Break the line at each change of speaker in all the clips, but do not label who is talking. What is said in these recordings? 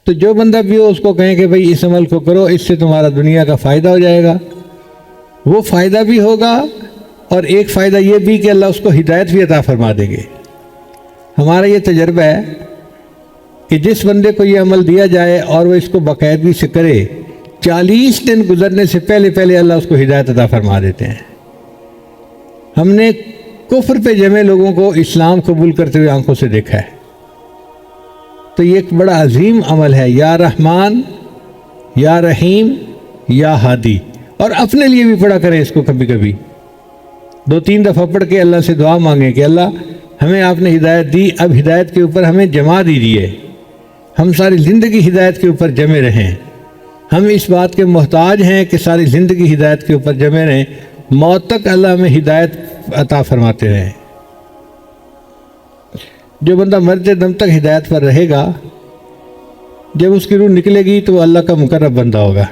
تو جو بندہ بھی ہو اس کو کہیں کہ بھئی اس عمل کو کرو، اس سے تمہارا دنیا کا فائدہ ہو جائے گا، وہ فائدہ بھی ہوگا، اور ایک فائدہ یہ بھی کہ اللہ اس کو ہدایت بھی عطا فرما دیں گے۔ ہمارا یہ تجربہ ہے کہ جس بندے کو یہ عمل دیا جائے اور وہ اس کو باقاعدگی سے کرے، 40 دن گزرنے سے پہلے پہلے اللہ اس کو ہدایت عطا فرما دیتے ہیں۔ ہم نے کفر پہ جمے لوگوں کو اسلام قبول کرتے ہوئے آنکھوں سے دیکھا ہے۔ تو یہ ایک بڑا عظیم عمل ہے، یا رحمان یا رحیم یا ہادی، اور اپنے لیے بھی پڑھا کریں اس کو، کبھی کبھی 2-3 دفعہ پڑھ کے اللہ سے دعا مانگیں کہ اللہ ہمیں آپ نے ہدایت دی، اب ہدایت کے اوپر ہمیں جما دیجیے، ہم ساری زندگی ہدایت کے اوپر جمے رہیں۔ ہم اس بات کے محتاج ہیں کہ ساری زندگی ہدایت کے اوپر جمے رہیں، موت تک اللہ ہمیں ہدایت عطا فرماتے رہیں۔ جو بندہ مرتے دم تک ہدایت پر رہے گا، جب اس کی روح نکلے گی تو وہ اللہ کا مقرب بندہ ہوگا۔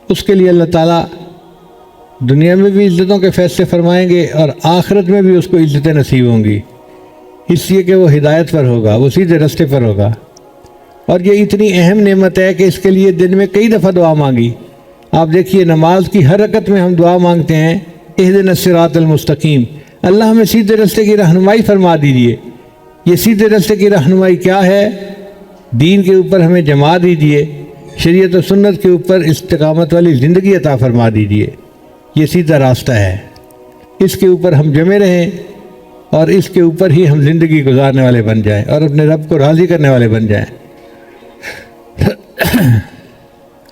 اس کے لیے اللہ تعالیٰ دنیا میں بھی عزتوں کے فیصلے فرمائیں گے اور آخرت میں بھی اس کو عزتیں نصیب ہوں گی، اس لیے کہ وہ ہدایت پر ہوگا، وہ سیدھے راستے پر ہوگا۔ اور یہ اتنی اہم نعمت ہے کہ اس کے لیے دن میں کئی دفعہ دعا مانگی۔ آپ دیکھیے نماز کی ہر رکعت میں ہم دعا مانگتے ہیں، اہدنا الصراط المستقیم، اللہ ہمیں سیدھے راستے کی رہنمائی فرما دیجیے۔ یہ سیدھے راستے کی رہنمائی کیا ہے؟ دین کے اوپر ہمیں جما دیجیے، شریعت و سنت کے اوپر استقامت والی زندگی عطا فرما دیجیے۔ یہ سیدھا راستہ ہے، اس کے اوپر ہم جمے رہیں اور اس کے اوپر ہی ہم زندگی گزارنے والے بن جائیں اور اپنے رب کو راضی کرنے والے بن جائیں۔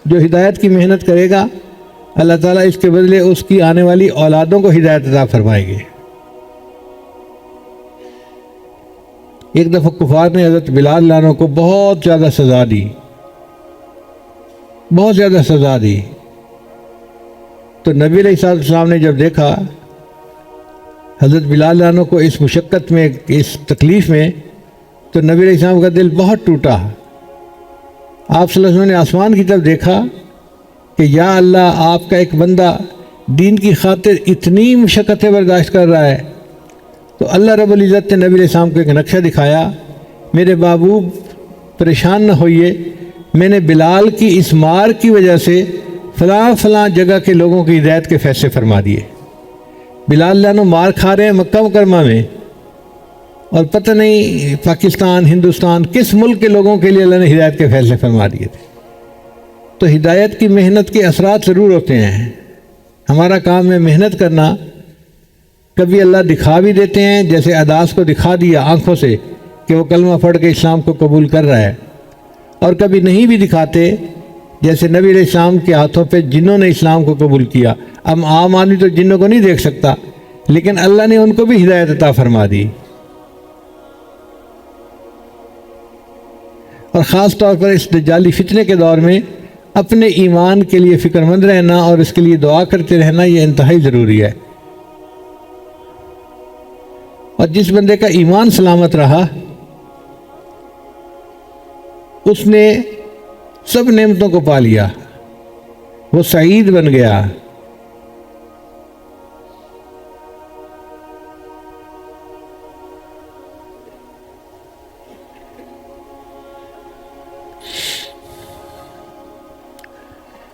جو ہدایت کی محنت کرے گا، اللہ تعالیٰ اس کے بدلے اس کی آنے والی اولادوں کو ہدایت عطا فرمائے گے۔ ایک دفعہ کفار نے حضرت بلال رضی اللہ عنہ کو بہت زیادہ سزا دی، بہت زیادہ سزا دی۔ تو نبی علیہ السلام نے جب دیکھا حضرت بلال رضی اللہ عنہ کو اس مشقت میں، اس تکلیف میں، تو نبی علیہ السلام کا دل بہت ٹوٹا۔ آپ صلی اللہ علیہ وسلم نے آسمان کی طرف دیکھا کہ یا اللہ، آپ کا ایک بندہ دین کی خاطر اتنی مشقتیں برداشت کر رہا ہے۔ تو اللہ رب العزت نے نبی علیہ السلام کو ایک نقشہ دکھایا، میرے محبوب پریشان نہ ہوئیے، میں نے بلال کی اس مار کی وجہ سے فلاں فلاں جگہ کے لوگوں کی ہدایت کے فیصلے فرما دیے۔ بلال رضی اللہ عنہ مار کھا رہے ہیں مکہ مکرمہ میں، اور پتہ نہیں پاکستان، ہندوستان، کس ملک کے لوگوں کے لیے اللہ نے ہدایت کے فیصلے فرما دیے تھے۔ تو ہدایت کی محنت کے اثرات ضرور ہوتے ہیں۔ ہمارا کام ہے محنت کرنا۔ کبھی اللہ دکھا بھی دیتے ہیں، جیسے عداس کو دکھا دیا آنکھوں سے کہ وہ کلمہ پڑھ کے اسلام کو قبول کر رہا ہے، اور کبھی نہیں بھی دکھاتے، جیسے نبی علیہ السلام کے ہاتھوں پہ جنوں نے اسلام کو قبول کیا۔ اب عام آدمی تو جنوں کو نہیں دیکھ سکتا، لیکن اللہ نے ان کو بھی ہدایت عطا فرما دی۔ اور خاص طور پر اس دجالی فتنے کے دور میں اپنے ایمان کے لیے فکر مند رہنا اور اس کے لیے دعا کرتے رہنا، یہ انتہائی ضروری ہے۔ اور جس بندے کا ایمان سلامت رہا، اس نے سب نعمتوں کو پا لیا، وہ سعید بن گیا۔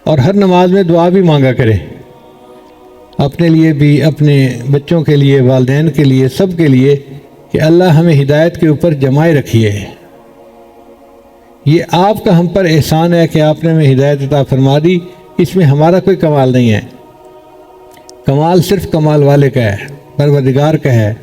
اور ہر نماز میں دعا بھی مانگا کرے، اپنے لیے بھی، اپنے بچوں کے لیے، والدین کے لیے، سب کے لیے، کہ اللہ ہمیں ہدایت کے اوپر جمائے رکھیے۔ یہ آپ کا ہم پر احسان ہے کہ آپ نے ہمیں ہدایت عطا فرما دی، اس میں ہمارا کوئی کمال نہیں ہے، کمال صرف کمال والے کا ہے، پروردگار کا ہے۔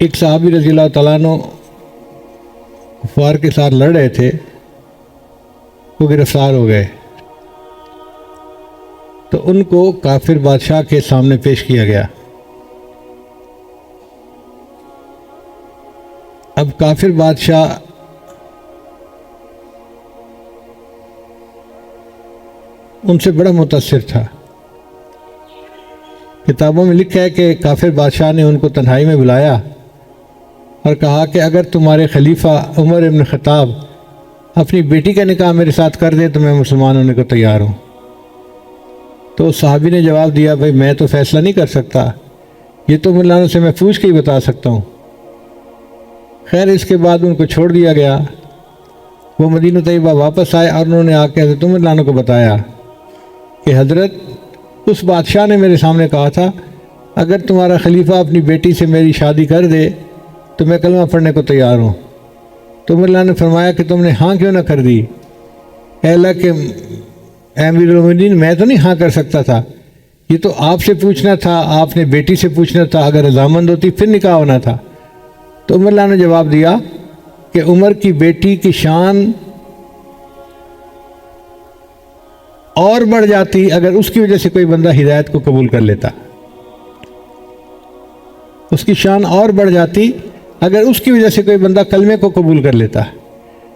ایک صحابی رضی اللہ تعالیٰ عنہ کفار کے ساتھ لڑ رہے تھے، وہ گرفتار ہو گئے، تو ان کو کافر بادشاہ کے سامنے پیش کیا گیا۔ اب کافر بادشاہ ان سے بڑا متاثر تھا۔ کتابوں میں لکھا ہے کہ کافر بادشاہ نے ان کو تنہائی میں بلایا اور کہا کہ اگر تمہارے خلیفہ عمر ابن خطاب اپنی بیٹی کا نکاح میرے ساتھ کر دیں تو میں مسلمان ہونے کو تیار ہوں۔ تو اس صحابی نے جواب دیا، بھائی میں تو فیصلہ نہیں کر سکتا، یہ تو مولانا سے میں پوچھ کے ہی بتا سکتا ہوں۔ خیر اس کے بعد ان کو چھوڑ دیا گیا۔ وہ مدینہ طیبہ واپس آئے اور انہوں نے آ کے حضرت مولانا کو بتایا کہ حضرت اس بادشاہ نے میرے سامنے کہا تھا اگر تمہارا خلیفہ اپنی بیٹی سے میری شادی کر دے تو میں کلمہ پڑھنے کو تیار ہوں۔ تو مولانا نے فرمایا کہ تم نے ہاں کیوں نہ کر دی؟ اے اللہ کے امیر المومنین، میں تو نہیں ہاں کر سکتا تھا، یہ تو آپ سے پوچھنا تھا، آپ نے بیٹی سے پوچھنا تھا، اگر رضامند ہوتی پھر نکاح ہونا تھا۔ تو مولانا نے جواب دیا کہ عمر کی بیٹی کی شان اور بڑھ جاتی اگر اس کی وجہ سے کوئی بندہ ہدایت کو قبول کر لیتا، اس کی شان اور بڑھ جاتی اگر اس کی وجہ سے کوئی بندہ کلمے کو قبول کر لیتا۔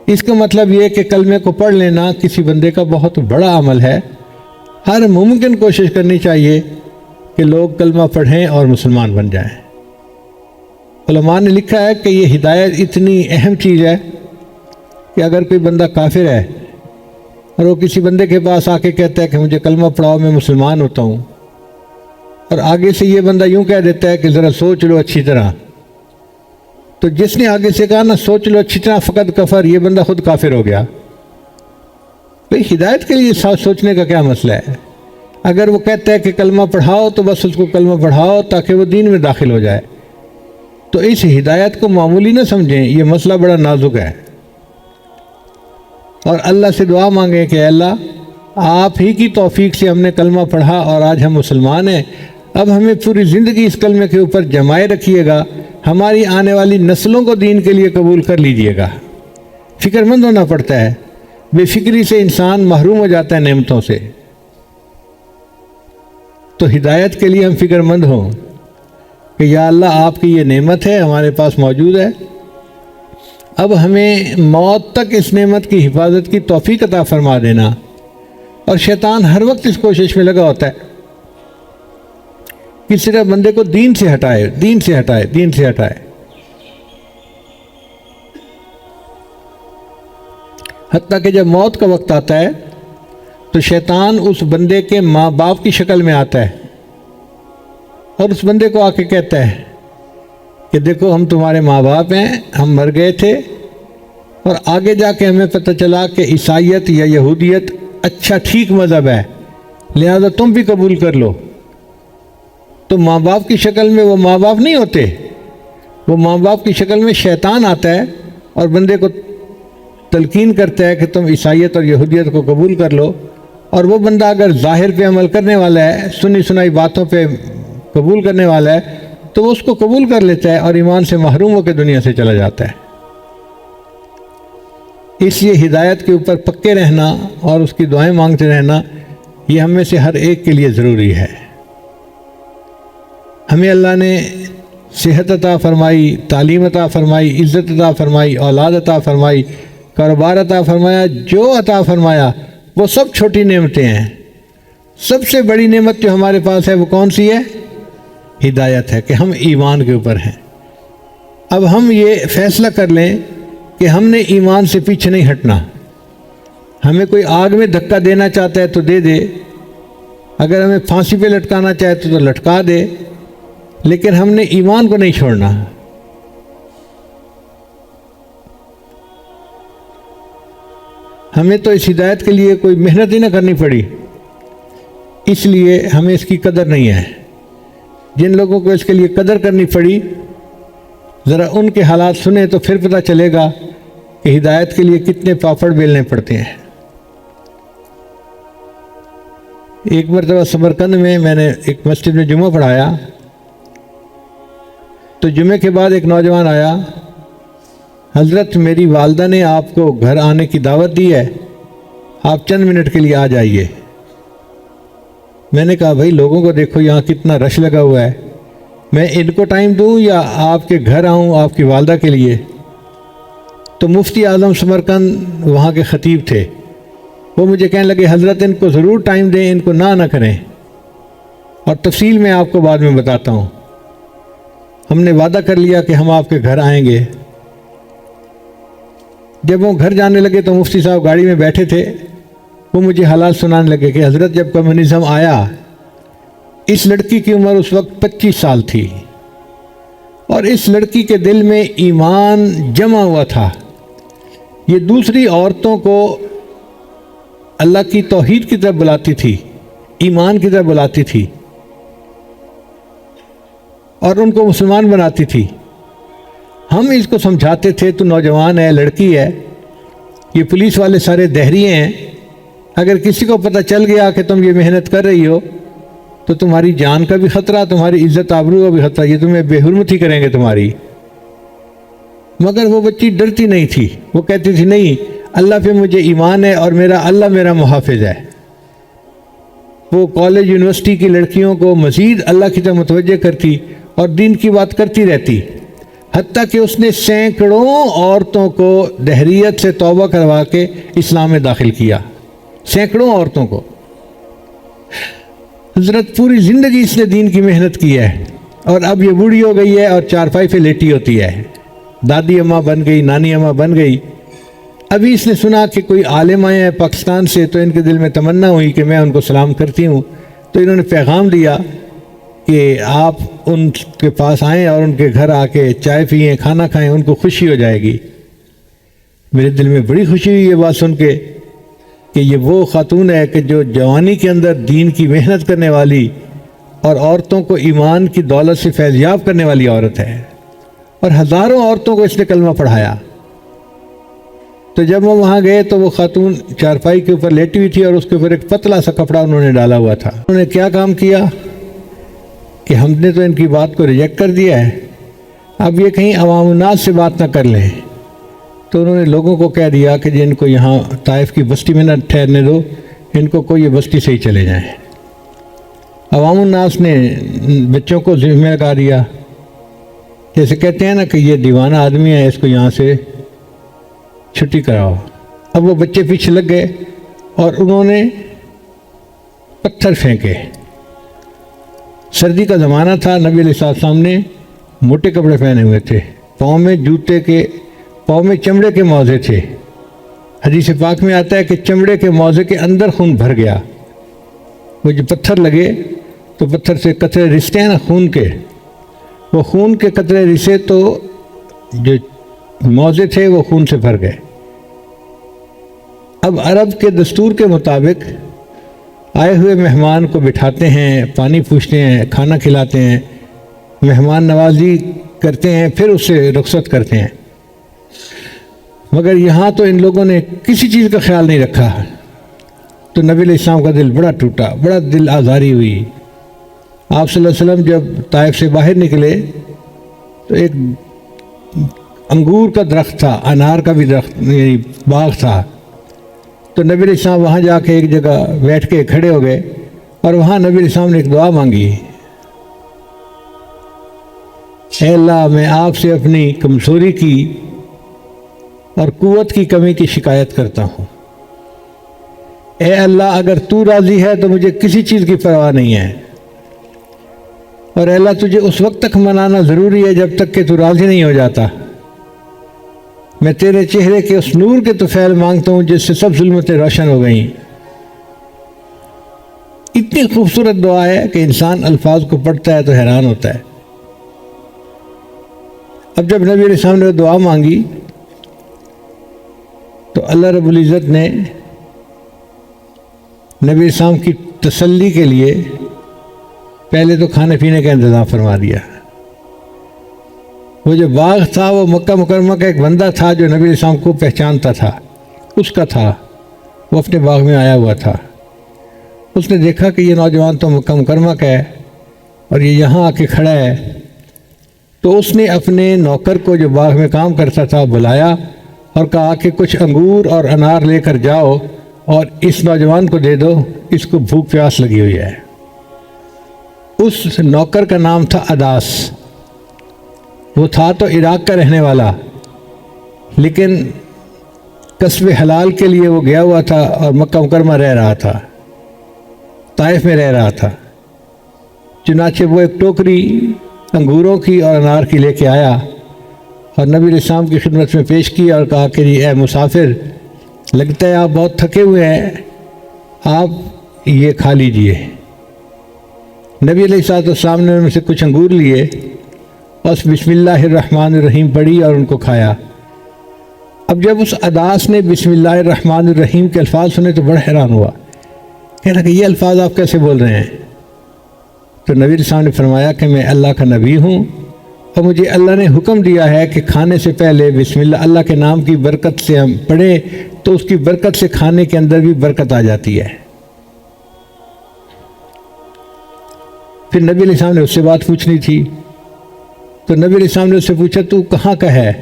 اس کا مطلب یہ کہ کلمے کو پڑھ لینا کسی بندے کا بہت بڑا عمل ہے۔ ہر ممکن کوشش کرنی چاہیے کہ لوگ کلمہ پڑھیں اور مسلمان بن جائیں۔ علماء نے لکھا ہے کہ یہ ہدایت اتنی اہم چیز ہے کہ اگر کوئی بندہ کافر ہے اور وہ کسی بندے کے پاس آ کے کہتا ہے کہ مجھے کلمہ پڑھاؤ میں مسلمان ہوتا ہوں، اور آگے سے یہ بندہ یوں کہہ دیتا ہے کہ ذرا سوچ لو اچھی طرح، تو جس نے آگے سے کہا نا سوچ لو اچھی طرح فقط کفر، یہ بندہ خود کافر ہو گیا۔ بھئی ہدایت کے لیے سوچنے کا کیا مسئلہ ہے؟ اگر وہ کہتا ہے کہ کلمہ پڑھاؤ تو بس اس کو کلمہ پڑھاؤ تاکہ وہ دین میں داخل ہو جائے۔ تو اس ہدایت کو معمولی نہ سمجھیں، یہ مسئلہ بڑا نازک ہے، اور اللہ سے دعا مانگیں کہ اے اللہ آپ ہی کی توفیق سے ہم نے کلمہ پڑھا اور آج ہم مسلمان ہیں، اب ہمیں پوری زندگی اس کلمے کے اوپر جمائے رکھیے گا، ہماری آنے والی نسلوں کو دین کے لیے قبول کر لیجئے گا۔ فکر مند ہونا پڑتا ہے، بے فکری سے انسان محروم ہو جاتا ہے نعمتوں سے۔ تو ہدایت کے لیے ہم فکر مند ہوں کہ یا اللہ آپ کی یہ نعمت ہے ہمارے پاس موجود ہے، اب ہمیں موت تک اس نعمت کی حفاظت کی توفیق عطا فرما دینا۔ اور شیطان ہر وقت اس کوشش میں لگا ہوتا ہے کہ صرف بندے کو دین سے ہٹائے، دین سے ہٹائے، دین سے ہٹائے۔ حتیٰ کہ جب موت کا وقت آتا ہے تو شیطان اس بندے کے ماں باپ کی شکل میں آتا ہے اور اس بندے کو آ کے کہتا ہے کہ دیکھو ہم تمہارے ماں باپ ہیں، ہم مر گئے تھے اور آگے جا کے ہمیں پتہ چلا کہ عیسائیت یا یہودیت اچھا ٹھیک مذہب ہے، لہذا تم بھی قبول کر لو۔ تو ماں باپ کی شکل میں وہ ماں باپ نہیں ہوتے، وہ ماں باپ کی شکل میں شیطان آتا ہے اور بندے کو تلقین کرتا ہے کہ تم عیسائیت اور یہودیت کو قبول کر لو، اور وہ بندہ اگر ظاہر پہ عمل کرنے والا ہے، سنی سنائی باتوں پہ قبول کرنے والا ہے تو وہ اس کو قبول کر لیتا ہے اور ایمان سے محروم ہو کے دنیا سے چلا جاتا ہے۔ اس لیے ہدایت کے اوپر پکے رہنا اور اس کی دعائیں مانگتے رہنا یہ ہم میں سے ہر ایک کے لیے ضروری ہے۔ ہمیں اللہ نے صحت عطا فرمائی، تعلیم عطا فرمائی، عزت عطا فرمائی، اولاد عطا فرمائی، کاروبار عطا فرمایا، جو عطا فرمایا وہ سب چھوٹی نعمتیں ہیں۔ سب سے بڑی نعمت جو ہمارے پاس ہے وہ کون سی ہے؟ ہدایت ہے، کہ ہم ایمان کے اوپر ہیں۔ اب ہم یہ فیصلہ کر لیں کہ ہم نے ایمان سے پیچھے نہیں ہٹنا۔ ہمیں کوئی آگ میں دھکا دینا چاہتا ہے تو دے دے، اگر ہمیں پھانسی پہ لٹکانا چاہے تو لٹکا دے، لیکن ہم نے ایمان کو نہیں چھوڑنا۔ ہمیں تو اس ہدایت کے لیے کوئی محنت ہی نہ کرنی پڑی، اس لیے ہمیں اس کی قدر نہیں ہے۔ جن لوگوں کو اس کے لیے قدر کرنی پڑی، ذرا ان کے حالات سنیں تو پھر پتہ چلے گا کہ ہدایت کے لیے کتنے پاپڑ بیلنے پڑتے ہیں۔ ایک مرتبہ سمرقند میں نے ایک مسجد میں جمعہ پڑھایا، تو جمعے کے بعد ایک نوجوان آیا، حضرت میری والدہ نے آپ کو گھر آنے کی دعوت دی ہے، آپ چند منٹ کے لیے آ جائیے۔ میں نے کہا بھائی لوگوں کو دیکھو یہاں کتنا رش لگا ہوا ہے، میں ان کو ٹائم دوں یا آپ کے گھر آؤں آپ کی والدہ کے لیے؟ تو مفتی اعظم سمرقند وہاں کے خطیب تھے، وہ مجھے کہنے لگے حضرت ان کو ضرور ٹائم دیں، ان کو نہ کریں، اور تفصیل میں آپ کو بعد میں بتاتا ہوں۔ ہم نے وعدہ کر لیا کہ ہم آپ کے گھر آئیں گے۔ جب وہ گھر جانے لگے تو مفتی صاحب گاڑی میں بیٹھے تھے، وہ مجھے حالات سنانے لگے کہ حضرت جب کمیونزم آیا، اس لڑکی کی عمر اس وقت 25 سال تھی، اور اس لڑکی کے دل میں ایمان جمع ہوا تھا۔ یہ دوسری عورتوں کو اللہ کی توحید کی طرف بلاتی تھی، ایمان کی طرف بلاتی تھی، اور ان کو مسلمان بناتی تھی۔ ہم اس کو سمجھاتے تھے تو نوجوان ہے، لڑکی ہے، یہ پولیس والے سارے دہریے ہیں، اگر کسی کو پتہ چل گیا کہ تم یہ محنت کر رہی ہو تو تمہاری جان کا بھی خطرہ، تمہاری عزت آبرو کا بھی خطرہ، یہ تمہیں بے حرمتی کریں گے تمہاری۔ مگر وہ بچی ڈرتی نہیں تھی، وہ کہتی تھی نہیں، اللہ پہ مجھے ایمان ہے اور اللہ میرا محافظ ہے۔ وہ کالج یونیورسٹی کی لڑکیوں کو مزید اللہ کی طرف متوجہ کرتی اور دین کی بات کرتی رہتی، حتیٰ کہ اس نے سینکڑوں عورتوں کو دہریت سے توبہ کروا کے اسلام میں داخل کیا، سینکڑوں عورتوں کو۔ حضرت پوری زندگی اس نے دین کی محنت کی ہے، اور اب یہ بوڑھی ہو گئی ہے اور چارپائی پہ لیٹی ہوتی ہے، دادی اماں بن گئی، نانی اماں بن گئی۔ ابھی اس نے سنا کہ کوئی عالم آئے ہیں پاکستان سے، تو ان کے دل میں تمنا ہوئی کہ میں ان کو سلام کرتی ہوں، تو انہوں نے پیغام دیا کہ آپ ان کے پاس آئیں اور ان کے گھر آ کے چائے پئیں، کھانا کھائیں، ان کو خوشی ہو جائے گی۔ میرے دل میں بڑی خوشی ہوئی یہ بات سن کے کہ یہ وہ خاتون ہے کہ جو جوانی کے اندر دین کی محنت کرنے والی اور عورتوں کو ایمان کی دولت سے فیضیاب کرنے والی عورت ہے، اور ہزاروں عورتوں کو اس نے کلمہ پڑھایا۔ تو جب وہ وہاں گئے تو وہ خاتون چارپائی کے اوپر لیٹی ہوئی تھی، اور اس کے اوپر ایک پتلا سا کپڑا انہوں نے ڈالا ہوا تھا۔ انہوں نے کیا کام کیا کہ ہم نے تو ان کی بات کو ریجیکٹ کر دیا ہے، اب یہ کہیں عوام الناس سے بات نہ کر لیں، تو انہوں نے لوگوں کو کہہ دیا کہ جن کو یہاں طائف کی بستی میں نہ ٹھہرنے دو، ان کو کوئی یہ بستی سے ہی چلے جائیں۔ عوام الناس نے بچوں کو ذمہ لگا دیا، جیسے کہتے ہیں نا کہ یہ دیوانہ آدمی ہے، اس کو یہاں سے چھٹی کراؤ۔ اب وہ بچے پیچھے لگ گئے اور انہوں نے پتھر پھینکے۔ سردی کا زمانہ تھا، نبی علیہ السلام نے موٹے کپڑے پہنے ہوئے تھے، پاؤں میں چمڑے کے موزے تھے۔ حدیث پاک میں آتا ہے کہ چمڑے کے موزے کے اندر خون بھر گیا۔ وہ جو پتھر لگے تو پتھر سے قطرے رستے ہیں نا خون کے، وہ خون کے قطرے رسے تو جو موزے تھے وہ خون سے بھر گئے۔ اب عرب کے دستور کے مطابق آئے ہوئے مہمان کو بٹھاتے ہیں، پانی پوچھتے ہیں، کھانا کھلاتے ہیں، مہمان نوازی کرتے ہیں، پھر اسے رخصت کرتے ہیں۔ مگر یہاں تو ان لوگوں نے کسی چیز کا خیال نہیں رکھا، تو نبی علیہ السلام کا دل بڑا ٹوٹا، بڑا دل آزاری ہوئی۔ آپ صلی اللہ علیہ وسلم جب طائف سے باہر نکلے تو ایک انگور کا درخت تھا، انار کا بھی درخت یعنی باغ تھا، تو نبی علیہ السلام وہاں جا کے ایک جگہ بیٹھ کے کھڑے ہو گئے، اور وہاں نبی علیہ السلام نے ایک دعا مانگی، اے اللہ میں آپ سے اپنی کمزوری کی اور قوت کی کمی کی شکایت کرتا ہوں۔ اے اللہ اگر تو راضی ہے تو مجھے کسی چیز کی پرواہ نہیں ہے، اور اے اللہ تجھے اس وقت تک منانا ضروری ہے جب تک کہ تو راضی نہیں ہو جاتا۔ میں تیرے چہرے کے اس نور کے طفیل مانگتا ہوں جس سے سب ظلمتیں روشن ہو گئیں۔ اتنی خوبصورت دعا ہے کہ انسان الفاظ کو پڑھتا ہے تو حیران ہوتا ہے۔ اب جب نبی علیہ السلام نے دعا مانگی تو اللہ رب العزت نے نبی علیہ السلام کی تسلی کے لیے پہلے تو کھانے پینے کا انتظام فرما دیا۔ وہ جو باغ تھا وہ مکہ مکرمہ کا ایک بندہ تھا جو نبی علیہ السلام کو پہچانتا تھا، اس کا تھا، وہ اپنے باغ میں آیا ہوا تھا۔ اس نے دیکھا کہ یہ نوجوان تو مکہ مکرمہ کا ہے اور یہ یہاں آ کے کھڑا ہے، تو اس نے اپنے نوکر کو جو باغ میں کام کرتا تھا بلایا اور کہا کہ کچھ انگور اور انار لے کر جاؤ اور اس نوجوان کو دے دو، اس کو بھوک پیاس لگی ہوئی ہے۔ اس نوکر کا نام تھا اداس، وہ تھا تو عراق کا رہنے والا، لیکن کسب حلال کے لیے وہ گیا ہوا تھا اور مکہ مکرمہ رہ رہا تھا، طائف میں رہ رہا تھا۔ چنانچہ وہ ایک ٹوکری انگوروں کی اور انار کی لے کے آیا اور نبی علیہ السلام کی خدمت میں پیش کی اور کہا کہ جی اے مسافر، لگتا ہے آپ بہت تھکے ہوئے ہیں، آپ یہ کھا لیجئے۔ نبی علیہ السلام نے ان سے کچھ انگور لیے اور بسم اللہ الرحمن الرحیم پڑھی اور ان کو کھایا۔ اب جب اس اداس نے بسم اللہ الرحمن الرحیم کے الفاظ سنے تو بڑا حیران ہوا، کہنا کہ یہ الفاظ آپ کیسے بول رہے ہیں؟ تو نبی علیہ السلام نے فرمایا کہ میں اللہ کا نبی ہوں اور مجھے اللہ نے حکم دیا ہے کہ کھانے سے پہلے بسم اللہ کے نام کی برکت سے ہم پڑھیں تو اس کی برکت سے کھانے کے اندر بھی برکت آ جاتی ہے۔ پھر نبی علیہ السلام نے اس سے بات پوچھنی تھی تو نبی علیہ السلام نے اس سے پوچھا تو کہاں کا ہے؟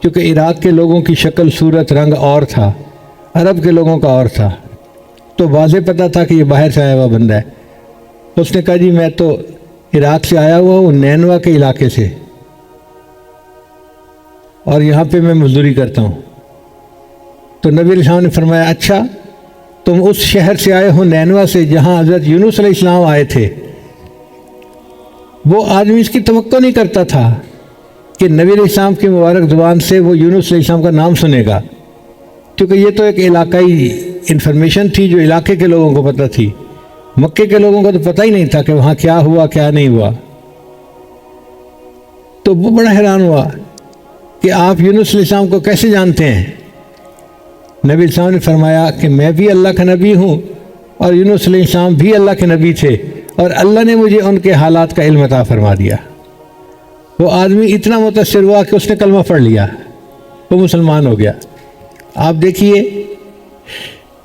کیونکہ عراق کے لوگوں کی شکل صورت رنگ اور تھا، عرب کے لوگوں کا اور تھا، تو واضح پتہ تھا کہ یہ باہر سے آیا ہوا بندہ ہے۔ اس نے کہا جی میں تو عراق سے آیا ہوا ہوں، نینوا کے علاقے سے، اور یہاں پہ میں مزدوری کرتا ہوں۔ تو نبی علیہ السلام نے فرمایا اچھا تم اس شہر سے آئے ہو نینوا سے جہاں حضرت یونس علیہ السلام آئے تھے۔ وہ آدمی اس کی توقع نہیں کرتا تھا کہ نبی علیہ السلام کی مبارک زبان سے وہ یونس علیہ السلام کا نام سنے گا، کیونکہ یہ تو ایک علاقائی انفارمیشن تھی جو علاقے کے لوگوں کو پتہ تھی، مکے کے لوگوں کو تو پتہ ہی نہیں تھا کہ وہاں کیا ہوا کیا نہیں ہوا۔ تو وہ بڑا حیران ہوا کہ آپ یونس علیہ السلام کو کیسے جانتے ہیں؟ نبی علیہ السلام نے فرمایا کہ میں بھی اللہ کا نبی ہوں اور یونس علیہ السلام بھی اللہ کے نبی تھے، اور اللہ نے مجھے ان کے حالات کا علم عطا فرما دیا۔ وہ آدمی اتنا متاثر ہوا کہ اس نے کلمہ پڑھ لیا، وہ مسلمان ہو گیا۔ آپ دیکھیے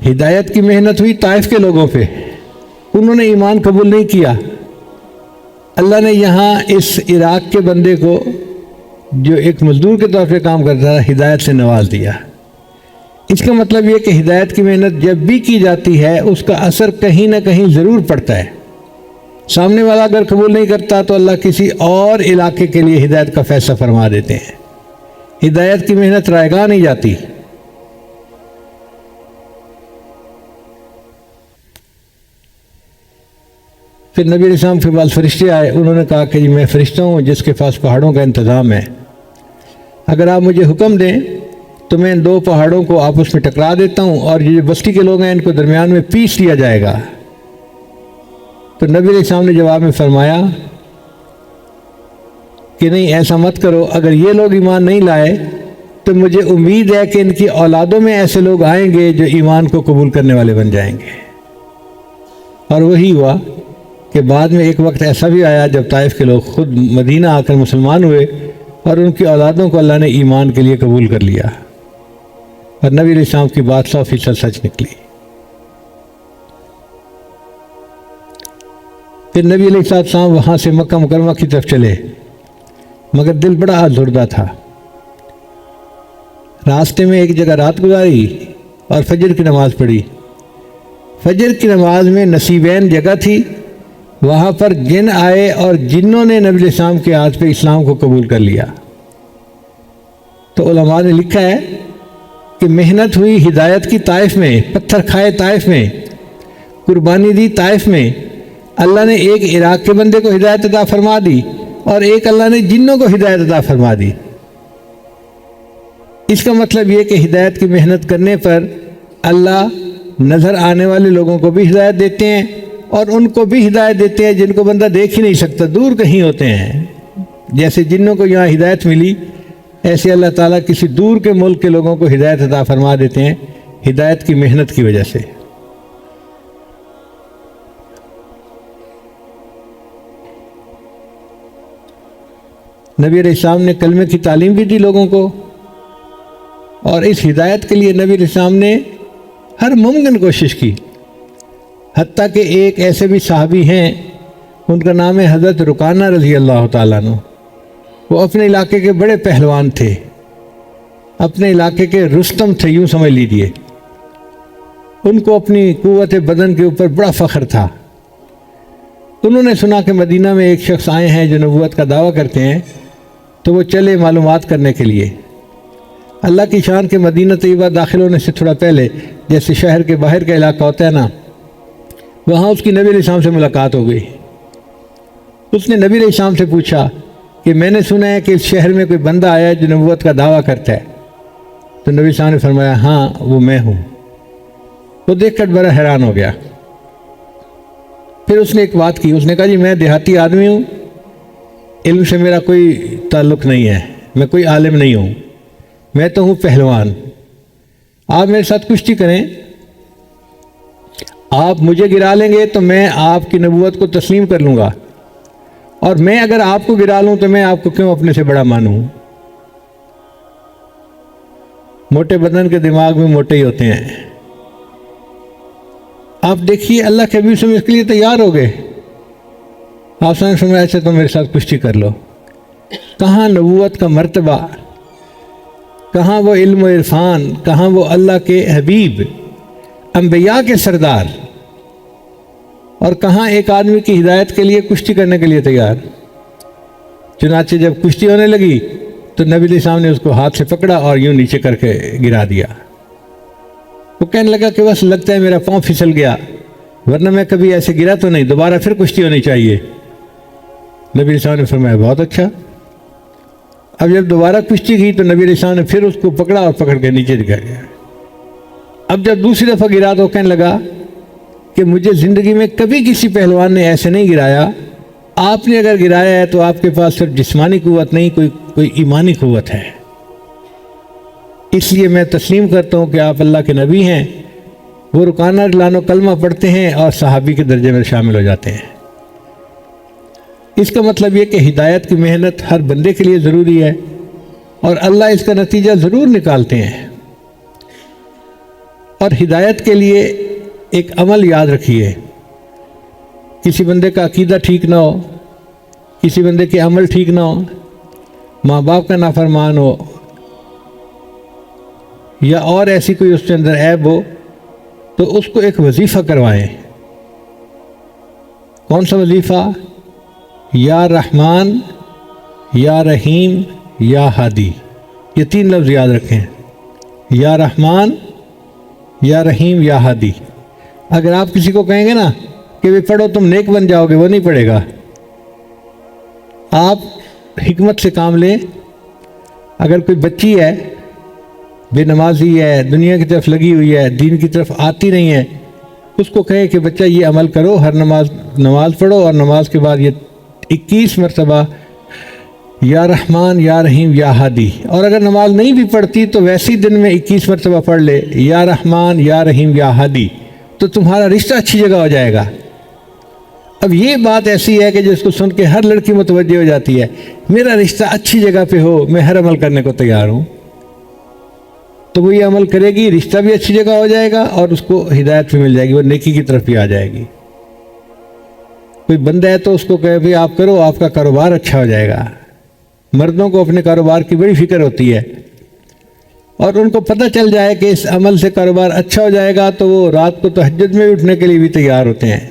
ہدایت کی محنت ہوئی طائف کے لوگوں پہ، انہوں نے ایمان قبول نہیں کیا۔ اللہ نے یہاں اس عراق کے بندے کو جو ایک مزدور کے طور پہ کام کرتا تھا ہدایت سے نواز دیا۔ اس کا مطلب یہ کہ ہدایت کی محنت جب بھی کی جاتی ہے اس کا اثر کہیں نہ کہیں ضرور پڑتا ہے۔ سامنے والا اگر قبول نہیں کرتا تو اللہ کسی اور علاقے کے لیے ہدایت کا فیصلہ فرما دیتے ہیں۔ ہدایت کی محنت رائے گاہ نہیں جاتی۔ پھر نبی علیہ السلام کے بعد فرشتے آئے، انہوں نے کہا کہ جی میں فرشتہ ہوں جس کے پاس پہاڑوں کا انتظام ہے، اگر آپ مجھے حکم دیں تو میں ان دو پہاڑوں کو آپس میں ٹکرا دیتا ہوں اور یہ جو بستی کے لوگ ہیں ان کو درمیان میں پیس دیا جائے گا۔ تو نبی علیہ السلام نے جواب میں فرمایا کہ نہیں ایسا مت کرو، اگر یہ لوگ ایمان نہیں لائے تو مجھے امید ہے کہ ان کی اولادوں میں ایسے لوگ آئیں گے جو ایمان کو قبول کرنے والے بن جائیں گے۔ اور وہی ہوا کہ بعد میں ایک وقت ایسا بھی آیا جب طائف کے لوگ خود مدینہ آ کر مسلمان ہوئے اور ان کی اولادوں کو اللہ نے ایمان کے لیے قبول کر لیا، اور نبی علیہ السلام کی بات 100% سچ نکلی۔ پھر نبی علیہ السلام وہاں سے مکہ مکرمہ کی طرف چلے، مگر دل بڑا آزردہ تھا۔ راستے میں ایک جگہ رات گزاری اور فجر کی نماز پڑھی۔ فجر کی نماز میں نصیبین جگہ تھی، وہاں پر جن آئے اور جنوں نے نبی علیہ السلام کے ہاتھ پہ اسلام کو قبول کر لیا۔ تو علماء نے لکھا ہے کہ محنت ہوئی ہدایت کی طائف میں، پتھر کھائے طائف میں، قربانی دی طائف میں، اللہ نے ایک عراق کے بندے کو ہدایت عطا فرما دی اور ایک اللہ نے جنوں کو ہدایت عطا فرما دی۔ اس کا مطلب یہ کہ ہدایت کی محنت کرنے پر اللہ نظر آنے والے لوگوں کو بھی ہدایت دیتے ہیں اور ان کو بھی ہدایت دیتے ہیں جن کو بندہ دیکھ ہی نہیں سکتا، دور کہیں ہوتے ہیں۔ جیسے جنوں کو یہاں ہدایت ملی، ایسے اللہ تعالیٰ کسی دور کے ملک کے لوگوں کو ہدایت عطا فرما دیتے ہیں ہدایت کی محنت کی وجہ سے۔ نبی علیہ السلام نے کلمے کی تعلیم بھی دی لوگوں کو، اور اس ہدایت کے لیے نبی علیہ السلام نے ہر ممکن کوشش کی۔ حتیٰ کہ ایک ایسے بھی صحابی ہیں، ان کا نام ہے حضرت رکانہ رضی اللہ تعالیٰ عنہ۔ وہ اپنے علاقے کے بڑے پہلوان تھے، اپنے علاقے کے رستم تھے، یوں سمجھ لیجیے۔ ان کو اپنی قوت بدن کے اوپر بڑا فخر تھا۔ انہوں نے سنا کہ مدینہ میں ایک شخص آئے ہیں جو نبوت کا دعویٰ کرتے ہیں، تو وہ چلے معلومات کرنے کے لیے۔ اللہ کی شان کے مدینہ طیبہ داخل ہونے سے تھوڑا پہلے جیسے شہر کے باہر کا علاقہ ہوتا ہے نا، وہاں اس کی نبی علیہ السلام سے ملاقات ہو گئی۔ اس نے نبی علیہ السلام سے پوچھا کہ میں نے سنا ہے کہ اس شہر میں کوئی بندہ آیا ہے جو نبوت کا دعویٰ کرتا ہے۔ تو نبی علیہ السلام نے فرمایا ہاں وہ میں ہوں۔ وہ دیکھ کر بڑا حیران ہو گیا۔ پھر اس نے ایک بات کی، اس نے کہا جی میں دیہاتی آدمی ہوں، علم سے میرا کوئی تعلق نہیں ہے، میں کوئی عالم نہیں ہوں، میں تو ہوں پہلوان۔ آپ میرے ساتھ کشتی کریں، آپ مجھے گرا لیں گے تو میں آپ کی نبوت کو تسلیم کر لوں گا، اور میں اگر آپ کو گرا لوں تو میں آپ کو کیوں اپنے سے بڑا مانوں؟ موٹے بدن کے دماغ میں موٹے ہی ہوتے ہیں۔ آپ دیکھیے اللہ کے حبیب سے اس کے لیے تیار ہو گئے۔ آپ نے فرمایا اچھا تو میرے ساتھ کشتی کر لو۔ کہاں نبوت کا مرتبہ، کہاں وہ علم و عرفان، کہاں وہ اللہ کے حبیب، انبیاء کے سردار، اور کہاں ایک آدمی کی ہدایت کے لیے کشتی کرنے کے لیے تیار۔ چنانچہ جب کشتی ہونے لگی تو نبی علیہ السلام نے اس کو ہاتھ سے پکڑا اور یوں نیچے کر کے گرا دیا۔ وہ کہنے لگا کہ بس لگتا ہے میرا پاؤں پھسل گیا، ورنہ میں کبھی ایسے گرا تو نہیں، دوبارہ پھر کشتی ہونی چاہیے۔ نبی علیہ السلام نے فرمایا بہت اچھا۔ اب جب دوبارہ کشتی کی تو نبی علیہ السلام نے پھر اس کو پکڑا اور پکڑ کے نیچے دکھا گیا۔ اب جب دوسری دفعہ گرا تو کہنے لگا کہ مجھے زندگی میں کبھی کسی پہلوان نے ایسے نہیں گرایا، آپ نے اگر گرایا ہے تو آپ کے پاس صرف جسمانی قوت نہیں، کوئی ایمانی قوت ہے، اس لیے میں تسلیم کرتا ہوں کہ آپ اللہ کے نبی ہیں۔ وہ رکانہ اعلان و کلمہ پڑھتے ہیں اور صحابی کے درجے میں شامل ہو جاتے ہیں۔ اس کا مطلب یہ کہ ہدایت کی محنت ہر بندے کے لیے ضروری ہے، اور اللہ اس کا نتیجہ ضرور نکالتے ہیں۔ اور ہدایت کے لیے ایک عمل یاد رکھیے، کسی بندے کا عقیدہ ٹھیک نہ ہو، کسی بندے کے عمل ٹھیک نہ ہو، ماں باپ کا نافرمان ہو، یا اور ایسی کوئی اس کے اندر عیب ہو، تو اس کو ایک وظیفہ کروائیں۔ کون سا وظیفہ؟ یا رحمان، یا رحیم، یا ہادی، یہ 3 لفظ یاد رکھیں، یا رحمان، یا رحیم، یا ہادی۔ اگر آپ کسی کو کہیں گے نا کہ بھی پڑھو تم نیک بن جاؤ گے، وہ نہیں پڑھے گا۔ آپ حکمت سے کام لیں۔ اگر کوئی بچی ہے، بے نمازی ہے، دنیا کی طرف لگی ہوئی ہے، دین کی طرف آتی نہیں ہے، اس کو کہے کہ بچہ یہ عمل کرو، ہر نماز پڑھو، اور نماز کے بعد یہ 21 مرتبہ یا رحمان، یا رحیم، یا ہادی۔ اور اگر نماز نہیں بھی پڑھتی تو ویسی دن میں 21 مرتبہ پڑھ لے یا رحمان، یا رحیم، یا ہادی، تو تمہارا رشتہ اچھی جگہ ہو جائے گا۔ اب یہ بات ایسی ہے کہ جس کو سن کے ہر لڑکی متوجہ ہو جاتی ہے، میرا رشتہ اچھی جگہ پہ ہو، میں ہر عمل کرنے کو تیار ہوں۔ تو وہ یہ عمل کرے گی، رشتہ بھی اچھی جگہ ہو جائے گا، اور اس کو ہدایت بھی مل جائے گی، وہ نیکی کی طرف بھی آ جائے گی۔ کوئی بندہ ہے تو اس کو کہے بھی آپ کرو، آپ کا کاروبار اچھا ہو جائے گا۔ مردوں کو اپنے کاروبار کی بڑی فکر ہوتی ہے، اور ان کو پتہ چل جائے کہ اس عمل سے کاروبار اچھا ہو جائے گا تو وہ رات کو تہجد میں اٹھنے کے لیے بھی تیار ہوتے ہیں۔